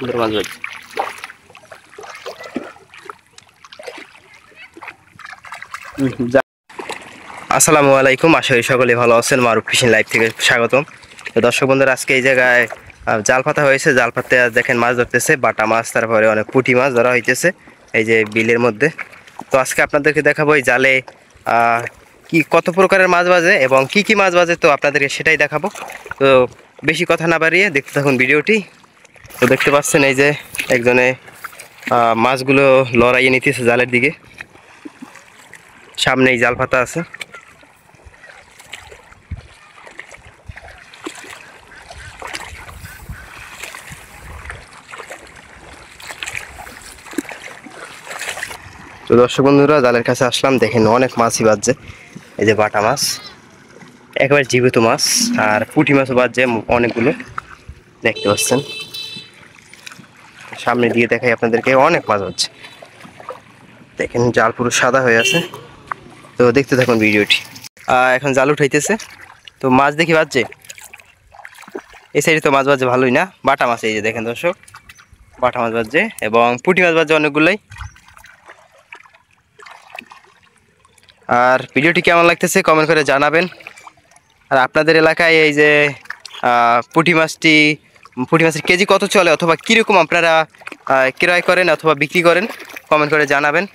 সুন্দর মাছ বাজছে। আসসালামু আলাইকুম, আশা করি সকলে ভালো আছেন। মারুফ ফিশিং লাইভ থেকে স্বাগতম। তো দর্শক বন্ধুরা, আজকে এই জায়গায় জাল পাতা হয়েছে। জাল পাতে দেখেন মাছ ধরতেছে, বাটা মাছ, তারপরে অনেক পুঁটি মাছ ধরা হইতেছে এই যে বিলের মধ্যে। তো আজকে আপনাদেরকে দেখাবো এই জালে কি কত প্রকারের মাছ বাজে এবং কি কি মাছ বাজে, তো আপনাদেরকে সেটাই দেখাবো। তো বেশি কথা না বাড়িয়ে দেখতে থাকুন ভিডিওটি। তো দেখতে পাচ্ছেন এই যে একজনে মাছগুলো লড়াইয়ে নিতেছে জালের দিকে। সামনেই জাল পাতা আছে। তো দর্শক বন্ধুরা, জালের কাছে আসলাম, দেখেন অনেক মাছই বাজছে। এই যে বাটা মাছ, একেবারে জীবিত মাছ, আর পুঁটি মাছও বাজছে অনেকগুলো, দেখতে পাচ্ছেন। সামনে দিয়ে দেখাই আপনাদেরকে, অনেক মাছ বাজছে। দেখেন জাল পুরো সাদা হয়ে আছে। তো দেখতে থাকুন ভিডিওটি। এখন জাল উঠাইতেছে, তো মাছ দেখি বাজছে। এই সাইডে তো মাছ বাজছে ভালোই না, বাটা মাছ। এই যে দেখেন দর্শক, বাটা মাছ বাজছে এবং পুঁটি মাছ বাজছে অনেকগুলোই। আর ভিডিওটি কেমন লাগতেছে কমেন্ট করে জানাবেন। আর আপনাদের এলাকায় এই যে পুঁটি মাছের কেজি কত চলে, অথবা কীরকম আপনারা ক্রয় করেন অথবা বিক্রি করেন, কমেন্ট করে জানাবেন।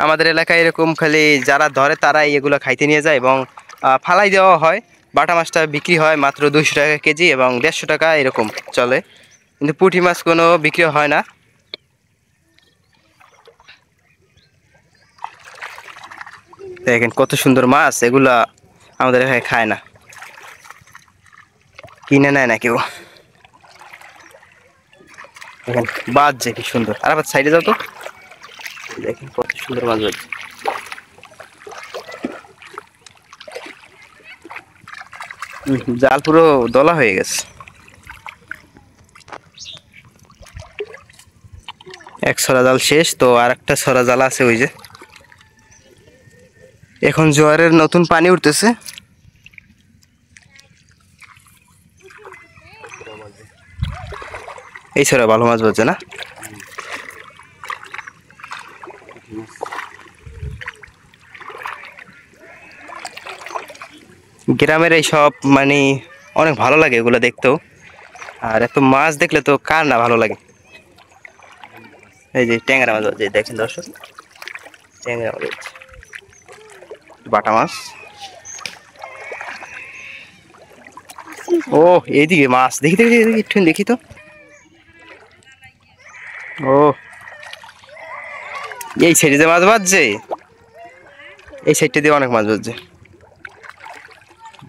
আমাদের এলাকায় এরকম খালি যারা ধরে তারাই এগুলো খাইতে নিয়ে যায় এবং ফালাই দেওয়া হয়। বাটা মাছটা বিক্রি হয় মাত্র 200 টাকা কেজি এবং 150 টাকা এরকম চলে, কিন্তু পুঁটি মাছ কোনো বিক্রি হয় না। দেখেন কত সুন্দর মাছ, এগুলা আমাদের এখানে খায় না, কিনে নেয় না কেউ। দেখেন বাজছে কি সুন্দর। আর আবার সাইডে যাও তো, দেখেন কত সুন্দর মাছ বাজছে। জাল পুরো দলা হয়ে গেছে। এক ছড়া জাল শেষ, তো আর একটা ছড়া জাল আছে ওই যে। এখন জোয়ারের নতুন পানি উঠতেছে। এই ছড়া ভালো মাছ বাজছে না? গ্রামের এই সব মানে অনেক ভালো লাগে এগুলো দেখতেও। আর এত মাছ দেখলে তো কার না ভালো লাগে। এই যে ট্যাংরা মাছ বাজছে, দেখেন দর্শক, ট্যাংরা মাছ বাজছে, বাটা মাছ। ও এইদিকে মাছ, দেখি দেখি দেখি একটু দেখি তো। ও এই সাইডে যে মাছ বাজছে, এই সাইডটা দিয়ে অনেক মাছ বাজছে।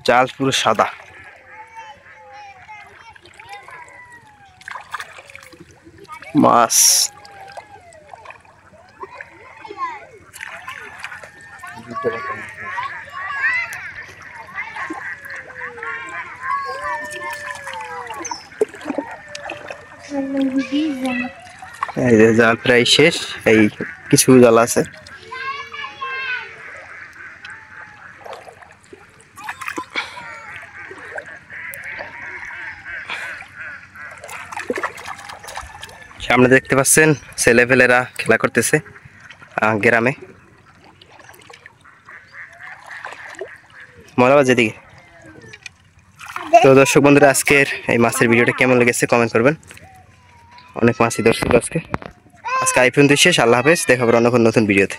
জাল পুরো সাদা। মাছ এই যে জাল প্রায় শেষ, এই কিছু জাল আছে। সামনে দেখতে পাচ্ছেন ছেলেপেলেরা খেলা করতেছে গ্রামে। মজাবাজ যেদিকে। তো দর্শক বন্ধুরা, আজকের এই মাছের ভিডিওটা কেমন লেগেছে কমেন্ট করবেন। অনেক মাছই দর্শক আজকে আই পর্যন্ত শেষ। আল্লাহ হাফেজ, দেখা হবে অন্য কোনো নতুন ভিডিওতে।